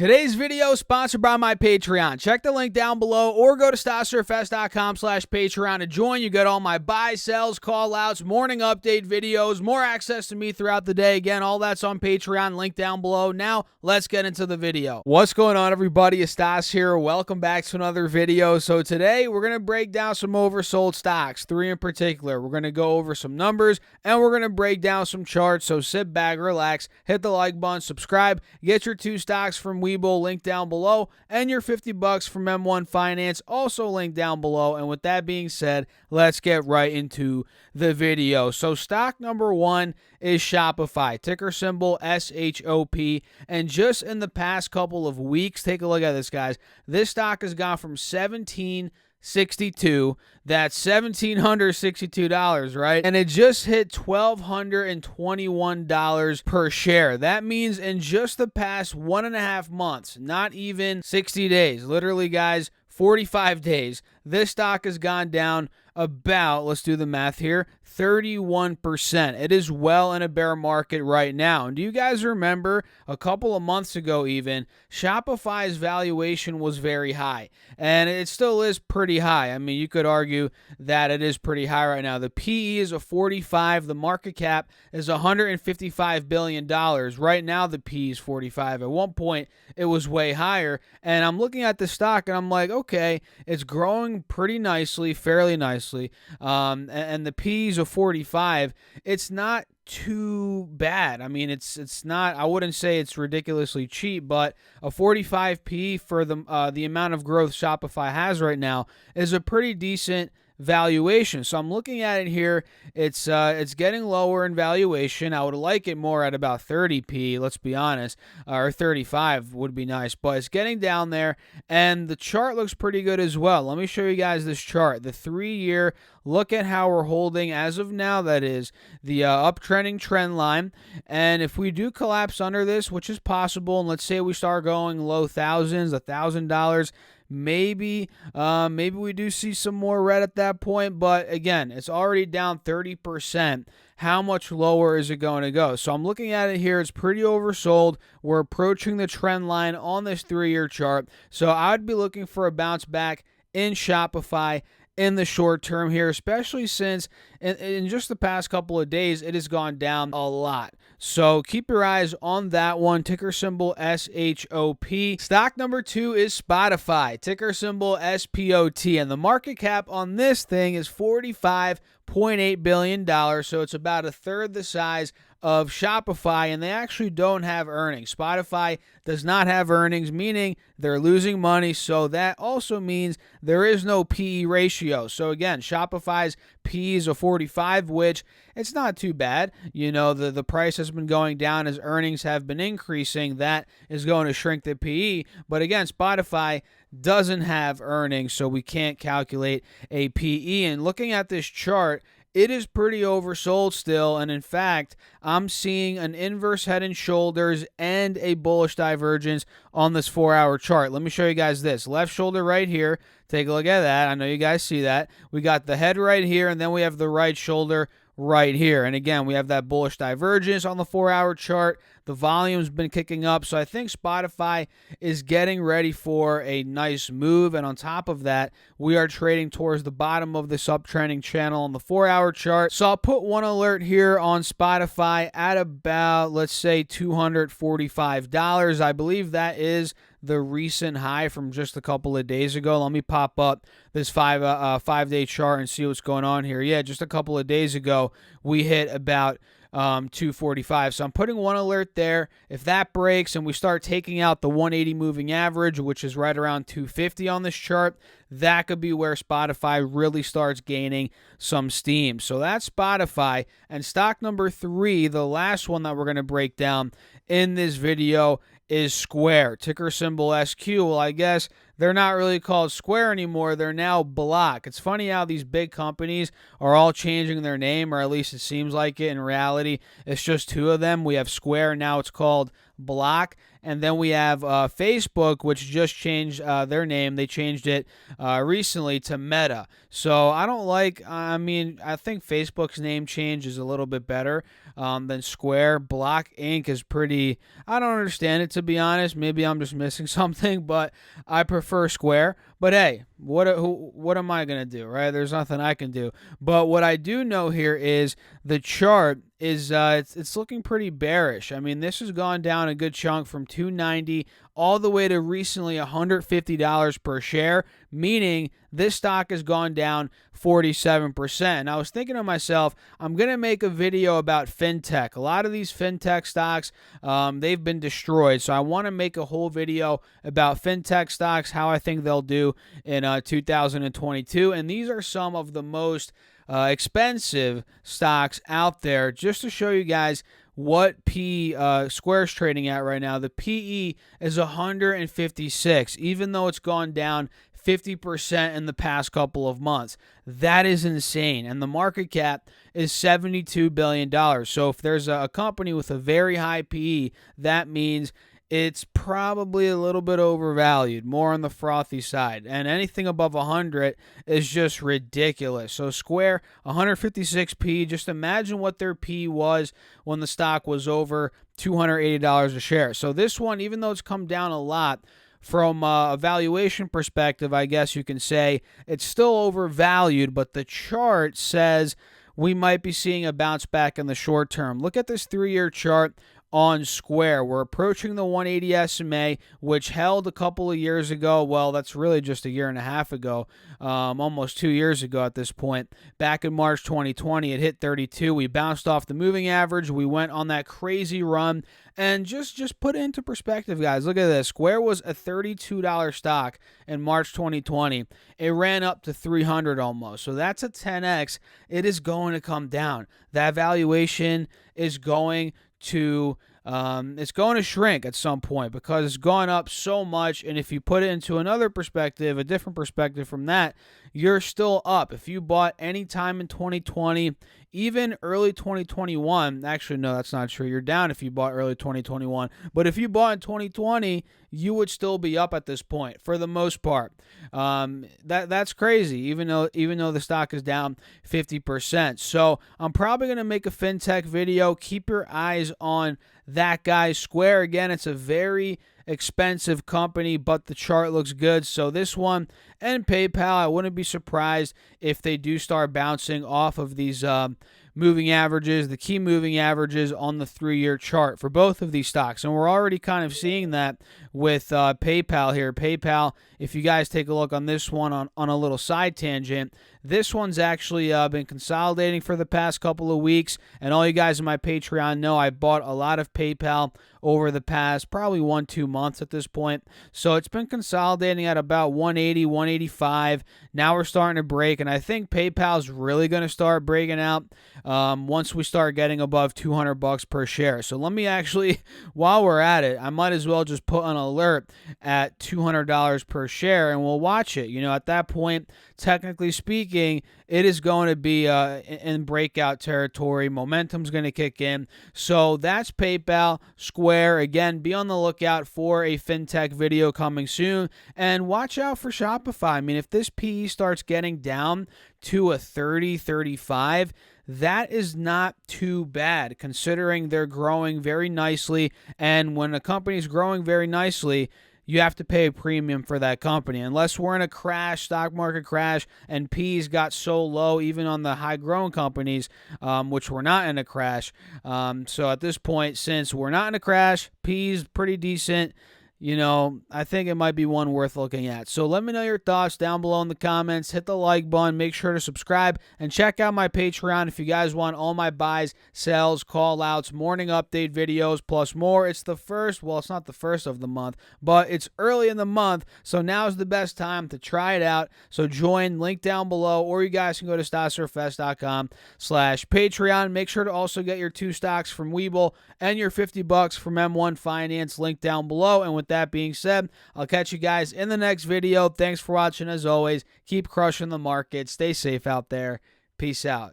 Today's video is sponsored by my Patreon. Check the link down below or go to StockSurfS.com/Patreon to join. You get all my buy, sells, call outs, morning update videos, more access to me throughout the day. Again, all that's on Patreon, link down below. Now, let's get into the video. What's going on, everybody? It's Stas here. Welcome back to another video. So today, we're going to break down some oversold stocks, 3 in particular. We're going to go over some numbers, and we're going to break down some charts. So sit back, relax, hit the like button, subscribe, get your 2 stocks from Webull, link down below, and your $50 from M1 Finance, also linked down below. And with that being said, let's get right into the video. So stock number 1 is Shopify, ticker symbol SHOP. And just in the past couple of weeks, take a look at this, guys. This stock has gone from $17.62, that's $1,762, right? And it just hit $1,221 per share. That means in just the past 1.5 months, not even 60 days, literally, guys, 45 days, this stock has gone down about, let's do the math here, 31%. It is well in a bear market right now. And do you guys remember a couple of months ago even, Shopify's valuation was very high, and it still is pretty high. I mean, you could argue that it is pretty high right now. The PE is a 45. The market cap is $155 billion. Right now, the PE is 45. At one point, it was way higher. And I'm looking at the stock, and I'm like, okay, it's growing pretty nicely, fairly nicely. And the PE is a 45. It's not too bad. I mean, it's not, I wouldn't say it's ridiculously cheap, but a 45 PE for the amount of growth Shopify has right now is a pretty decent valuation. So I'm looking at it here. It's getting lower in valuation. I would like it more at about 30 P, let's be honest, or 35 would be nice, but it's getting down there, and the chart looks pretty good as well. Let me show you guys this chart. The 3-year, look at how we're holding as of now. That is the uptrending trend line, and if we do collapse under this, which is possible, and let's say we start going low thousands, $1,000, maybe we do see some more red at that point, but again, it's already down 30%. How much lower is it going to go? So I'm looking at it here. It's pretty oversold. We're approaching the trend line on this 3-year chart. So I'd be looking for a bounce back in Shopify in the short term here, especially since in just the past couple of days, it has gone down a lot. So keep your eyes on that one, ticker symbol SHOP. Stock number 2 is Spotify, ticker symbol SPOT, and the market cap on this thing is $45.8 billion, so it's about a third the size of Shopify, and they actually don't have earnings. Spotify does not have earnings, meaning they're losing money, so that also means there is no PE ratio. So again, Shopify's PE is a 45, which it's not too bad. You know, the price has been going down as earnings have been increasing. That is going to shrink the PE, but again, Spotify doesn't have earnings, so we can't calculate a PE. And looking at this chart, it is pretty oversold still, and in fact, I'm seeing an inverse head and shoulders and a bullish divergence on this 4-hour chart. Let me show you guys this. Left shoulder right here. Take a look at that. I know you guys see that. We got the head right here, and then we have the right shoulder right here. And again, we have that bullish divergence on the 4-hour chart. The volume's been kicking up, so I think Spotify is getting ready for a nice move. And on top of that, we are trading towards the bottom of this uptrending channel on the 4-hour chart. So I'll put one alert here on Spotify at about, let's say, $245. I believe that is the recent high from just a couple of days ago. Let me pop up this 5-day chart and see what's going on here. Yeah, just a couple of days ago, we hit about 245. So I'm putting one alert there. If that breaks and we start taking out the 180 moving average, which is right around 250 on this chart, that could be where Spotify really starts gaining some steam. So that's Spotify. And stock number 3, the last one that we're going to break down in this video, is Square, ticker symbol SQ. Well, I guess they're not really called Square anymore. They're now Block. It's funny how these big companies are all changing their name, or at least it seems like it. In reality, it's just 2 of them. We have Square, now it's called Block. And then we have Facebook, which just changed their name. They changed it recently to Meta. So I don't like, I mean, I think Facebook's name change is a little bit better than Square. Block Inc. is pretty, I don't understand it, to be honest. Maybe I'm just missing something, but I prefer Square. But hey, what am I going to do, right? There's nothing I can do. But what I do know here is the chart is it's looking pretty bearish. I mean, this has gone down a good chunk from 290 all the way to recently $150 per share, meaning this stock has gone down 47%. And I was thinking to myself, I'm going to make a video about fintech. A lot of these fintech stocks, they've been destroyed. So I want to make a whole video about fintech stocks, how I think they'll do in 2022. And these are some of the most expensive stocks out there, just to show you guys what Square's trading at right now. The PE is 156, even though it's gone down 50% in the past couple of months. That is insane. And the market cap is $72 billion. So if there's a company with a very high PE, that means it's probably a little bit overvalued, more on the frothy side. And anything above 100 is just ridiculous. So Square, 156p. Just imagine what their P was when the stock was over $280 a share. So this one, even though it's come down a lot, from a valuation perspective, I guess you can say it's still overvalued, but the chart says we might be seeing a bounce back in the short term. Look at this 3-year chart on Square. We're approaching the 180 SMA, which held a couple of years ago. Well, that's really just a year and a half ago, almost 2 years ago at this point. Back in March 2020, it hit 32. We bounced off the moving average. We went on that crazy run. And just put it into perspective, guys. Look at this. Square was a $32 stock in March 2020. It ran up to 300 almost. So that's a 10x. It is going to come down. That valuation is going to shrink at some point because it's gone up so much. And if you put it into another perspective, a different perspective from that, you're still up. If you bought any time in 2020, even early 2021, actually, no, that's not true. You're down if you bought early 2021. But if you bought in 2020, you would still be up at this point for the most part. That's crazy, even though the stock is down 50%. So I'm probably going to make a fintech video. Keep your eyes on that guy. Square, again, it's a very expensive company, but the chart looks good. So this one and PayPal, I wouldn't be surprised if they do start bouncing off of these moving averages, the key moving averages on the 3-year chart for both of these stocks. And we're already kind of seeing that with PayPal here. PayPal, if you guys take a look on this one on a little side tangent, this one's actually been consolidating for the past couple of weeks. And all you guys in my Patreon know I bought a lot of PayPal over the past probably 1-2 months at this point. So it's been consolidating at about 180, 185. Now we're starting to break, and I think PayPal's really going to start breaking out once we start getting above $200 per share. So let me actually, while we're at it, I might as well just put an alert at $200 per share, and we'll watch it. You know, at that point, technically speaking, it is going to be in breakout territory. Momentum's going to kick in. So that's PayPal. Square, again, be on the lookout for a fintech video coming soon. And watch out for Shopify. I mean, if this PE starts getting down to a 30, 35, that is not too bad considering they're growing very nicely. And when a company is growing very nicely, you have to pay a premium for that company. Unless we're in a crash, stock market crash, and P's got so low, even on the high-grown companies, which we're not in a crash. So at this point, since we're not in a crash, P's pretty decent. You know, I think it might be one worth looking at. So let me know your thoughts down below in the comments. Hit the like button. Make sure to subscribe. And check out my Patreon if you guys want all my buys, sells, call-outs, morning update videos, plus more. It's the first, well, it's not the first of the month, but it's early in the month, so now is the best time to try it out. So join, link down below, or you guys can go to StockSurfest.com/Patreon. Make sure to also get your 2 stocks from Webull and your $50 from M1 Finance, link down below. And with that being said, I'll catch you guys in the next video. Thanks for watching as always. Keep crushing the market. Stay safe out there. Peace out.